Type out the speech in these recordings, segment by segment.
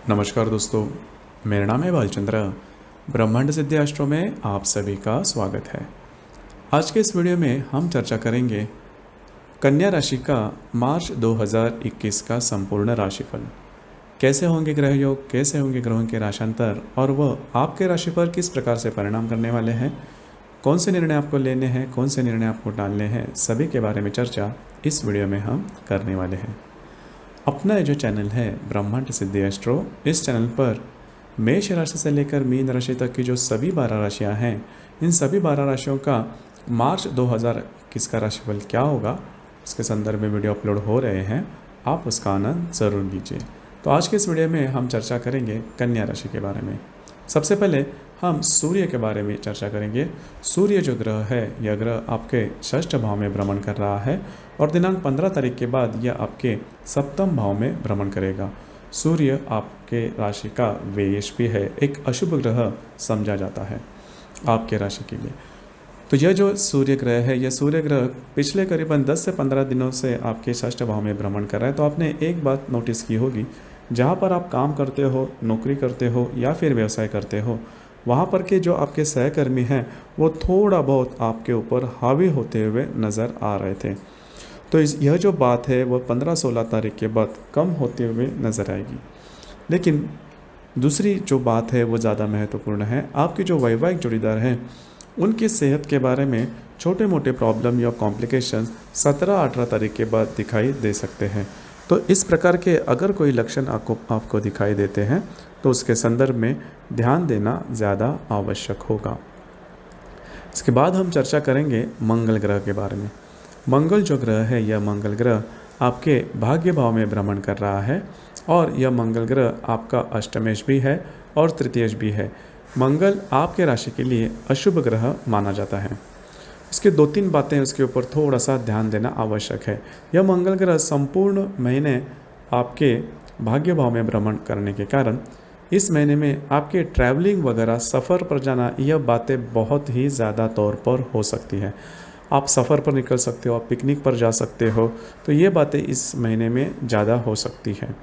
नमस्कार दोस्तों, मेरा नाम है बालचंद्र। ब्रह्मांड सिद्धि एस्ट्रो में आप सभी का स्वागत है। आज के इस वीडियो में हम चर्चा करेंगे कन्या राशि का मार्च 2021 का संपूर्ण राशिफल। कैसे होंगे ग्रह योग, कैसे होंगे ग्रहों के राशांतर और वह आपके राशि पर किस प्रकार से परिणाम करने वाले हैं, कौन से निर्णय आपको लेने हैं, कौन से निर्णय आपको टालने हैं, सभी के बारे में चर्चा इस वीडियो में हम करने वाले हैं। अपना ये जो चैनल है ब्रह्मांड सिद्धि एस्ट्रो, इस चैनल पर मेष राशि से लेकर मीन राशि तक की जो सभी 12 राशियां हैं, इन सभी 12 राशियों का मार्च 2021 का राशिफल क्या होगा, इसके संदर्भ में वीडियो अपलोड हो रहे हैं, आप उसका आनंद ज़रूर लीजिए। तो आज के इस वीडियो में हम चर्चा करेंगे कन्या राशि के बारे में। सबसे पहले हम सूर्य के बारे में चर्चा करेंगे। सूर्य जो ग्रह है, यह ग्रह आपके षष्ठ भाव में भ्रमण कर रहा है और दिनांक 15 तारीख के बाद यह आपके सप्तम भाव में भ्रमण करेगा। सूर्य आपके राशि का व्ययश भी है, एक अशुभ ग्रह समझा जाता है आपके राशि के लिए। तो यह जो सूर्य ग्रह है, यह सूर्य ग्रह पिछले करीबन 10 से 15 दिनों से आपके षष्ठ भाव में भ्रमण कर रहा है। तो आपने एक बात नोटिस की होगी, जहाँ पर आप काम करते हो, नौकरी करते हो या फिर व्यवसाय करते हो, वहाँ पर के जो आपके सहकर्मी हैं वो थोड़ा बहुत आपके ऊपर हावी होते हुए नज़र आ रहे थे। तो यह जो बात है वह 15-16 तारीख के बाद कम होते हुए नज़र आएगी। लेकिन दूसरी जो बात है वो ज़्यादा महत्वपूर्ण है। आपके जो वैवाहिक जोड़ीदार हैं उनकी सेहत के बारे में छोटे मोटे प्रॉब्लम या कॉम्प्लिकेशंस 17-18 तारीख के बाद दिखाई दे सकते हैं। तो इस प्रकार के अगर कोई लक्षण आपको दिखाई देते हैं तो उसके संदर्भ में ध्यान देना ज़्यादा आवश्यक होगा। इसके बाद हम चर्चा करेंगे मंगल ग्रह के बारे में। मंगल जो ग्रह है, यह मंगल ग्रह आपके भाग्य भाव में भ्रमण कर रहा है और यह मंगल ग्रह आपका अष्टमेश भी है और तृतीयेश भी है। मंगल आपके राशि के लिए अशुभ ग्रह माना जाता है। इसके 2-3 बातें उसके ऊपर थोड़ा सा ध्यान देना आवश्यक है। यह मंगल ग्रह संपूर्ण महीने आपके भाग्य भाव में भ्रमण करने के कारण इस महीने में आपके ट्रैवलिंग वगैरह, सफ़र पर जाना, यह बातें बहुत ही ज़्यादा तौर पर हो सकती हैं। आप सफ़र पर निकल सकते हो, आप पिकनिक पर जा सकते हो, तो ये बातें इस महीने में ज़्यादा हो सकती हैं।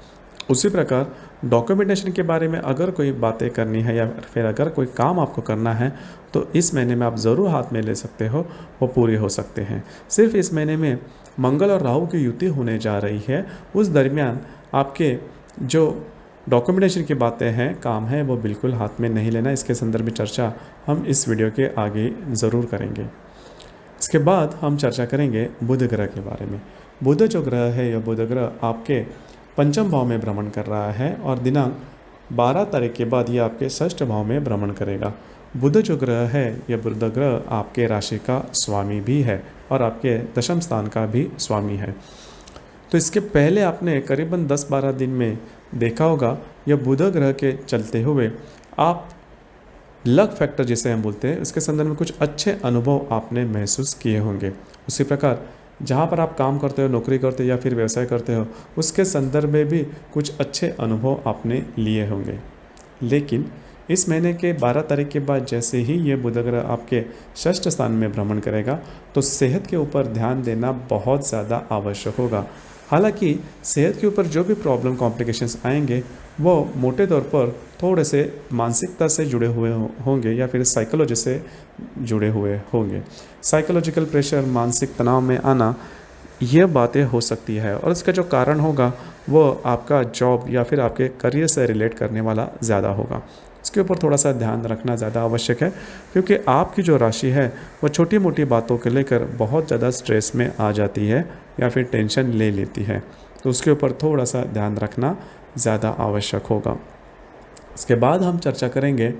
उसी प्रकार डॉक्यूमेंटेशन के बारे में अगर कोई बातें करनी है या फिर अगर कोई काम आपको करना है तो इस महीने में आप ज़रूर हाथ में ले सकते हो, वो पूरे हो सकते हैं। सिर्फ इस महीने में मंगल और राहु की युति होने जा रही है, उस दरमियान आपके जो डॉक्यूमेंटेशन की बातें हैं, काम है, वो बिल्कुल हाथ में नहीं लेना। इसके संदर्भ में चर्चा हम इस वीडियो के आगे ज़रूर करेंगे। इसके बाद हम चर्चा करेंगे बुध ग्रह के बारे में। बुध जो ग्रह है, यह बुध ग्रह आपके पंचम भाव में भ्रमण कर रहा है और दिनांक 12 तारीख के बाद यह आपके षष्ठ भाव में भ्रमण करेगा। बुध जो ग्रह है, यह बुध ग्रह आपके राशि का स्वामी भी है और आपके दशम स्थान का भी स्वामी है। तो इसके पहले आपने करीबन 10-12 दिन में देखा होगा, यह बुध ग्रह के चलते हुए आप लक फैक्टर जिसे हम बोलते हैं, उसके संदर्भ में कुछ अच्छे अनुभव आपने महसूस किए होंगे। उसी प्रकार जहाँ पर आप काम करते हो, नौकरी करते हो या फिर व्यवसाय करते हो, उसके संदर्भ में भी कुछ अच्छे अनुभव आपने लिए होंगे। लेकिन इस महीने के 12 तारीख के बाद जैसे ही ये बुध ग्रह आपके षष्ठ स्थान में भ्रमण करेगा तो सेहत के ऊपर ध्यान देना बहुत ज़्यादा आवश्यक होगा। हालांकि सेहत के ऊपर जो भी प्रॉब्लम कॉम्प्लिकेशंस आएंगे वो मोटे तौर पर थोड़े से मानसिकता से जुड़े हुए होंगे या फिर साइकोलॉजी से जुड़े हुए होंगे। साइकोलॉजिकल प्रेशर, मानसिक तनाव में आना, ये बातें हो सकती है और इसका जो कारण होगा वो आपका जॉब या फिर आपके करियर से रिलेट करने वाला ज़्यादा होगा। इसके ऊपर थोड़ा सा ध्यान रखना ज़्यादा आवश्यक है, क्योंकि आपकी जो राशि है वो छोटी मोटी बातों को लेकर बहुत ज़्यादा स्ट्रेस में आ जाती है या फिर टेंशन ले लेती है। तो उसके ऊपर थोड़ा सा ध्यान रखना ज़्यादा आवश्यक होगा। इसके बाद हम चर्चा करेंगे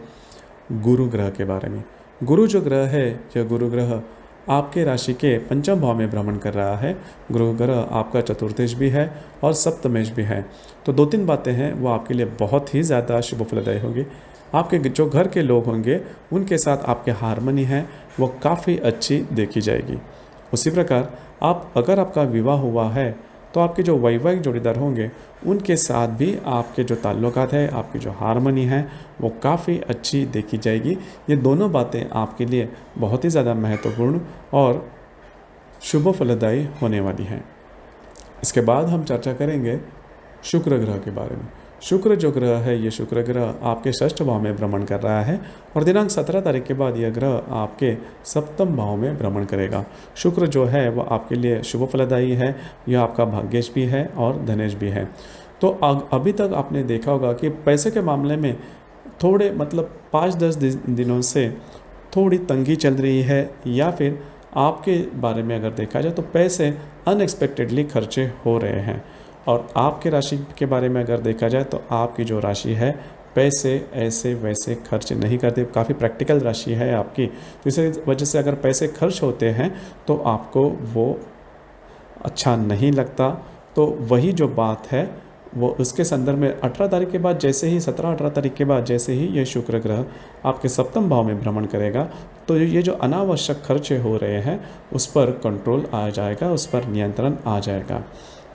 गुरु ग्रह के बारे में। गुरु जो ग्रह है, यह गुरु ग्रह आपके राशि के पंचम भाव में भ्रमण कर रहा है। गुरु ग्रह आपका चतुर्थेश भी है और सप्तमेश भी है। तो 2-3 बातें हैं वो आपके लिए बहुत ही ज़्यादा शुभ फलदायी होगी। आपके जो घर के लोग होंगे उनके साथ आपके हारमोनी है वो काफ़ी अच्छी देखी जाएगी। उसी प्रकार अगर आपका विवाह हुआ है तो आपके जो वैवाहिक जोड़ीदार होंगे उनके साथ भी आपके जो ताल्लुकात है, आपकी जो हारमोनी है वो काफ़ी अच्छी देखी जाएगी। ये दोनों बातें आपके लिए बहुत ही ज़्यादा महत्वपूर्ण और शुभ फलदायी होने वाली हैं। इसके बाद हम चर्चा करेंगे शुक्र ग्रह के बारे में। शुक्र जो ग्रह है, ये शुक्र ग्रह आपके षष्ठ भाव में भ्रमण कर रहा है और दिनांक 17 तारीख के बाद यह ग्रह आपके सप्तम भाव में भ्रमण करेगा। शुक्र जो है वो आपके लिए शुभ फलदायी है, यह आपका भाग्येश भी है और धनेश भी है। तो अभी तक आपने देखा होगा कि पैसे के मामले में थोड़े मतलब 5-10 दिनों से थोड़ी तंगी चल रही है, या फिर आपके बारे में अगर देखा जाए तो पैसे अनएक्सपेक्टेडली खर्चे हो रहे हैं। और आपके राशि के बारे में अगर देखा जाए तो आपकी जो राशि है पैसे ऐसे वैसे खर्च नहीं करते, काफ़ी प्रैक्टिकल राशि है आपकी। तो इस वजह से अगर पैसे खर्च होते हैं तो आपको वो अच्छा नहीं लगता। तो वही जो बात है वो उसके संदर्भ में 18 तारीख के बाद जैसे ही 17-18 तारीख के बाद जैसे ही ये शुक्र ग्रह आपके सप्तम भाव में भ्रमण करेगा तो ये जो अनावश्यक खर्चे हो रहे हैं उस पर कंट्रोल आ जाएगा, उस पर नियंत्रण आ जाएगा।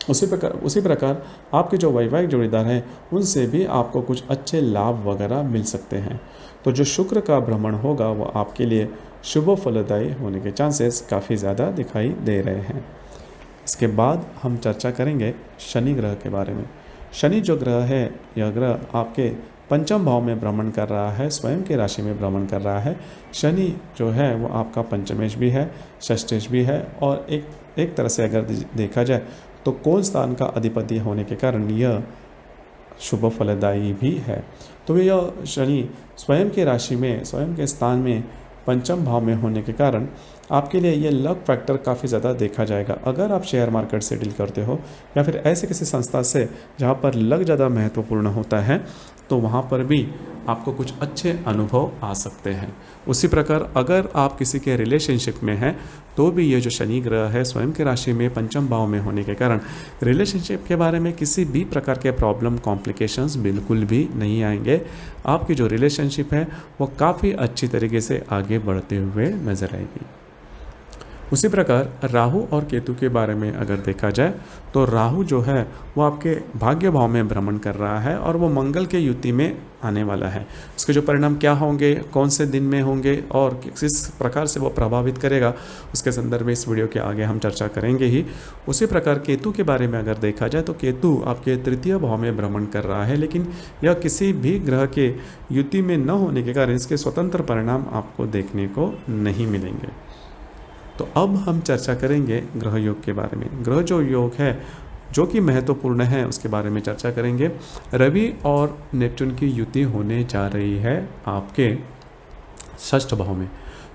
उसी प्रकार आपके जो वैवाहिक जोड़ीदार हैं उनसे भी आपको कुछ अच्छे लाभ वगैरह मिल सकते हैं। तो जो शुक्र का भ्रमण होगा वो आपके लिए शुभ फलदायी होने के चांसेस काफ़ी ज़्यादा दिखाई दे रहे हैं। इसके बाद हम चर्चा करेंगे शनि ग्रह के बारे में। शनि जो ग्रह है, यह ग्रह आपके पंचम भाव में भ्रमण कर रहा है, स्वयं की राशि में भ्रमण कर रहा है। शनि जो है वो आपका पंचमेश भी है, षष्ठेश भी है और एक तरह से अगर देखा जाए तो कोन स्थान का अधिपति होने के कारण यह शुभ फलदायी भी है। तो यह शनि स्वयं की राशि में, स्वयं के स्थान में पंचम भाव में होने के कारण आपके लिए ये लक फैक्टर काफ़ी ज़्यादा देखा जाएगा। अगर आप शेयर मार्केट से डील करते हो या फिर ऐसे किसी संस्था से जहाँ पर लक ज़्यादा महत्वपूर्ण होता है तो वहाँ पर भी आपको कुछ अच्छे अनुभव आ सकते हैं। उसी प्रकार अगर आप किसी के रिलेशनशिप में हैं तो भी ये जो शनि ग्रह है स्वयं की राशि में पंचम भाव में होने के कारण रिलेशनशिप के बारे में किसी भी प्रकार के प्रॉब्लम कॉम्प्लिकेशंस बिल्कुल भी नहीं आएंगे। आपकी जो रिलेशनशिप है वो काफ़ी अच्छी तरीके से आगे बढ़ते हुए नजर आएगी। उसी प्रकार राहु और केतु के बारे में अगर देखा जाए तो राहु जो है वो आपके भाग्य भाव में भ्रमण कर रहा है और वो मंगल के युति में आने वाला है। इसके जो परिणाम क्या होंगे, कौन से दिन में होंगे और किस प्रकार से वो प्रभावित करेगा, उसके संदर्भ में इस वीडियो के आगे हम चर्चा करेंगे ही। उसी प्रकार केतु के बारे में अगर देखा जाए तो केतु आपके तृतीय भाव में भ्रमण कर रहा है, लेकिन यह किसी भी ग्रह के युति में न होने के कारण इसके स्वतंत्र परिणाम आपको देखने को नहीं मिलेंगे। तो अब हम चर्चा करेंगे ग्रह योग के बारे में। ग्रह जो योग है जो कि महत्वपूर्ण है उसके बारे में चर्चा करेंगे। रवि और नेपच्यून की युति होने जा रही है आपके षष्ठ भाव में।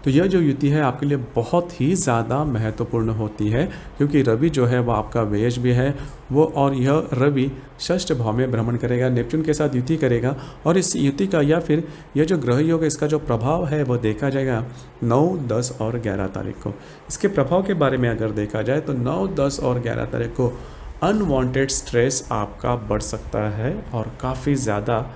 तो यह जो युति है आपके लिए बहुत ही ज़्यादा महत्वपूर्ण होती है क्योंकि रवि जो है वो आपका व्ययज भी है वो, और यह रवि षष्ठ भाव में भ्रमण करेगा, नेपच्यून के साथ युति करेगा। और इस युति का या फिर यह जो ग्रह योग है इसका जो प्रभाव है वो देखा जाएगा 9, 10 और 11 तारीख को। इसके प्रभाव के बारे में अगर देखा जाए तो 9, 10 और 11 तारीख को अनवांटेड स्ट्रेस आपका बढ़ सकता है और काफ़ी ज़्यादा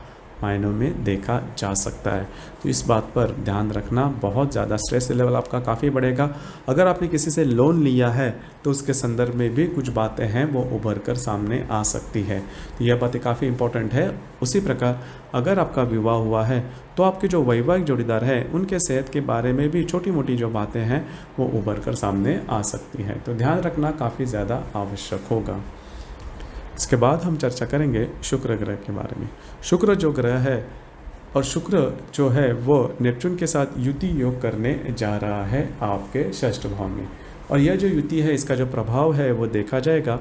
मायनों में देखा जा सकता है। तो इस बात पर ध्यान रखना, बहुत ज़्यादा स्ट्रेस लेवल आपका काफ़ी बढ़ेगा। अगर आपने किसी से लोन लिया है तो उसके संदर्भ में भी कुछ बातें हैं वो उभर कर सामने आ सकती है। तो यह बातें काफ़ी इंपॉर्टेंट है। उसी प्रकार अगर आपका विवाह हुआ है तो आपके जो वैवाहिक जोड़ीदार है उनके सेहत के बारे में भी छोटी मोटी जो बातें हैं वो उभर कर सामने आ सकती हैं। तो ध्यान रखना काफ़ी ज़्यादा आवश्यक होगा। इसके बाद हम चर्चा करेंगे शुक्र ग्रह के बारे में। शुक्र जो ग्रह है और शुक्र जो है वो नेपच्यून के साथ युति योग करने जा रहा है आपके षष्ठ भाव में। और यह जो युति है इसका जो प्रभाव है वो देखा जाएगा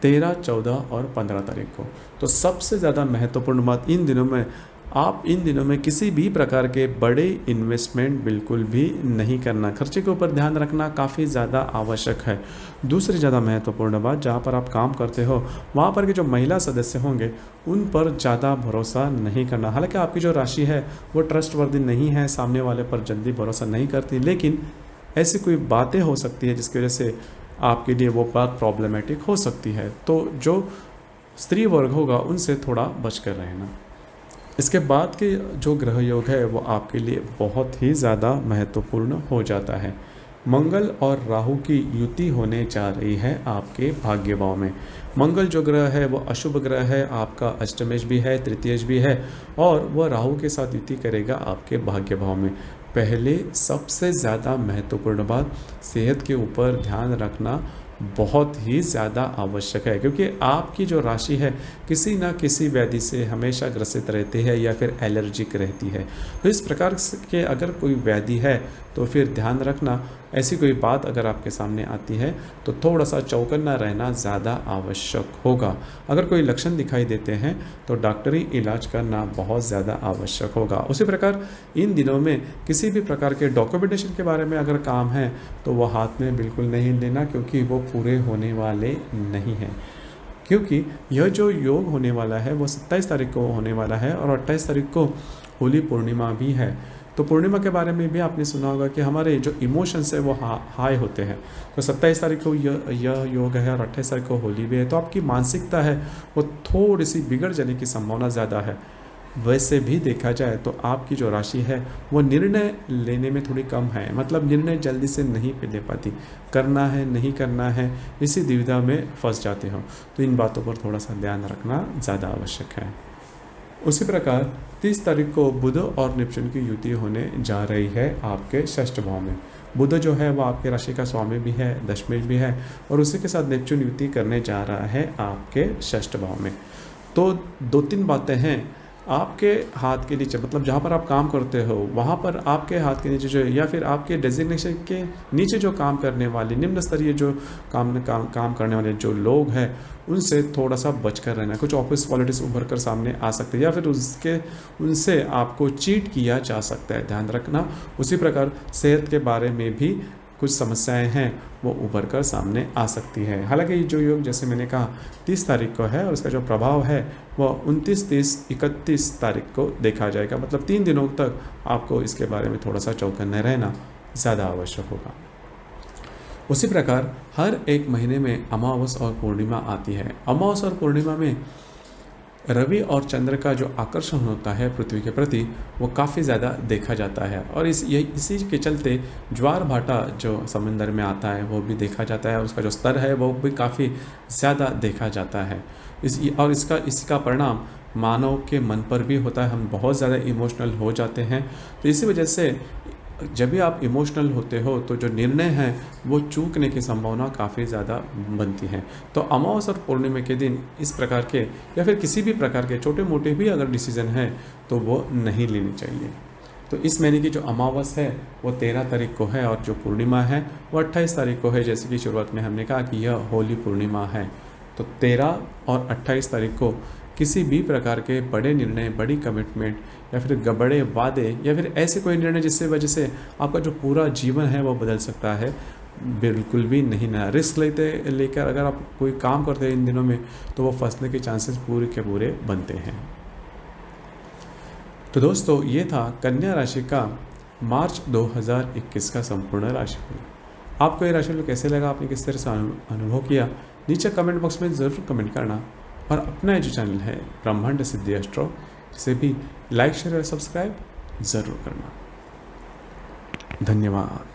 13, 14 और 15 तारीख को। तो सबसे ज़्यादा महत्वपूर्ण बात इन दिनों में, आप इन दिनों में किसी भी प्रकार के बड़े इन्वेस्टमेंट बिल्कुल भी नहीं करना, खर्चे के ऊपर ध्यान रखना काफ़ी ज़्यादा आवश्यक है। दूसरी ज़्यादा महत्वपूर्ण बात, जहाँ पर आप काम करते हो वहाँ पर के जो महिला सदस्य होंगे उन पर ज़्यादा भरोसा नहीं करना। हालांकि आपकी जो राशि है वो ट्रस्टवर्दी नहीं है, सामने वाले पर जल्दी भरोसा नहीं करती, लेकिन ऐसी कोई बातें हो सकती है जिसकी वजह से आपके लिए वो बात प्रॉब्लमेटिक हो सकती है। तो जो स्त्री वर्ग होगा उनसे थोड़ा बच कर रहना। इसके बाद के जो ग्रह योग है वो आपके लिए बहुत ही ज़्यादा महत्वपूर्ण हो जाता है। मंगल और राहु की युति होने जा रही है आपके भाग्य भाव में। मंगल जो ग्रह है वो अशुभ ग्रह है, आपका अष्टमेश भी है, तृतीयेश भी है, और वह राहु के साथ युति करेगा आपके भाग्य भाव में। पहले सबसे ज़्यादा महत्वपूर्ण बात, सेहत के ऊपर ध्यान रखना बहुत ही ज़्यादा आवश्यक है, क्योंकि आपकी जो राशि है किसी न किसी व्याधि से हमेशा ग्रसित रहती है या फिर एलर्जिक रहती है। तो इस प्रकार के अगर कोई व्याधि है तो फिर ध्यान रखना, ऐसी कोई बात अगर आपके सामने आती है तो थोड़ा सा चौकन्ना रहना ज़्यादा आवश्यक होगा। अगर कोई लक्षण दिखाई देते हैं तो डॉक्टरी इलाज करना बहुत ज़्यादा आवश्यक होगा। उसी प्रकार इन दिनों में किसी भी प्रकार के डॉक्यूमेंटेशन के बारे में अगर काम है तो वो हाथ में बिल्कुल नहीं लेना, क्योंकि वो पूरे होने वाले नहीं हैं। क्योंकि यह जो योग होने वाला है वो 27 तारीख को होने वाला है और 28 तारीख को होली पूर्णिमा भी है। तो पूर्णिमा के बारे में भी आपने सुना होगा कि हमारे जो इमोशंस है वो हाई होते हैं। तो 27 तारीख को यह योग है और 28 तारीख को होली भी है, तो आपकी मानसिकता है वो थोड़ी सी बिगड़ जाने की संभावना ज़्यादा है। वैसे भी देखा जाए तो आपकी जो राशि है वो निर्णय लेने में थोड़ी कम है, मतलब निर्णय जल्दी से नहीं ले पाती, करना है नहीं करना है इसी दुविधा में फंस जाते हो। तो इन बातों पर थोड़ा सा ध्यान रखना ज़्यादा आवश्यक है। उसी प्रकार 30 तारीख को बुध और नेपच्यून की युति होने जा रही है आपके षष्ठ भाव में। बुध जो है वो आपके राशि का स्वामी भी है, दशमेश भी है, और उसी के साथ नेपच्यून युति करने जा रहा है आपके षष्ठ भाव में। तो 2-3 बातें हैं आपके हाथ के नीचे, मतलब जहाँ पर आप काम करते हो वहाँ पर आपके हाथ के नीचे जो या फिर आपके डेजिग्नेशन के नीचे जो काम करने वाले निम्न स्तरीय जो काम करने वाले जो लोग हैं उनसे थोड़ा सा बचकर रहना। कुछ ऑफिस पॉलिटिक्स उभर कर सामने आ सकते हैं या फिर उनसे आपको चीट किया जा सकता है, ध्यान रखना। उसी प्रकार सेहत के बारे में भी कुछ समस्याएं हैं वो उभर कर सामने आ सकती है। हालांकि जो योग जैसे मैंने कहा 30 तारीख को है और उसका जो प्रभाव है वो 29, 30, 31 तारीख को देखा जाएगा, मतलब 3 दिनों तक आपको इसके बारे में थोड़ा सा चौकन्ने रहना ज़्यादा आवश्यक होगा। उसी प्रकार हर एक महीने में अमावस और पूर्णिमा आती है। अमावस और पूर्णिमा में रवि और चंद्र का जो आकर्षण होता है पृथ्वी के प्रति वो काफ़ी ज़्यादा देखा जाता है, और इसी के चलते ज्वार भाटा जो समंदर में आता है वो भी देखा जाता है, उसका जो स्तर है वो भी काफ़ी ज़्यादा देखा जाता है। इसका परिणाम मानव के मन पर भी होता है, हम बहुत ज़्यादा इमोशनल हो जाते हैं। तो इसी वजह से जब भी आप इमोशनल होते हो तो जो निर्णय हैं वो चूकने की संभावना काफ़ी ज़्यादा बनती है। तो अमावस और पूर्णिमा के दिन इस प्रकार के या फिर किसी भी प्रकार के छोटे मोटे भी अगर डिसीजन है तो वो नहीं लेनी चाहिए। तो इस महीने की जो अमावस है वो 13 तारीख को है और जो पूर्णिमा है वो 28 तारीख को है। जैसे कि शुरुआत में हमने कहा कि यह होली पूर्णिमा है। तो 13 और 28 तारीख को किसी भी प्रकार के बड़े निर्णय, बड़ी कमिटमेंट या फिर बड़े वादे या फिर ऐसे कोई निर्णय जिससे वजह से आपका जो पूरा जीवन है वो बदल सकता है, बिल्कुल भी नहीं ना। रिस्क लेकर अगर आप कोई काम करते हैं इन दिनों में तो वो फंसने के चांसेस पूरे के पूरे बनते हैं। तो दोस्तों ये था कन्या राशि का मार्च 2021 का संपूर्ण राशिफल। आपको ये राशिफल कैसे लगा, आपने किस तरह से अनुभव किया, नीचे कमेंट बॉक्स में ज़रूर कमेंट करना। और अपना जो चैनल है ब्रह्मांड सिद्धि एस्ट्रो, इसे भी लाइक, शेयर और सब्सक्राइब ज़रूर करना। धन्यवाद।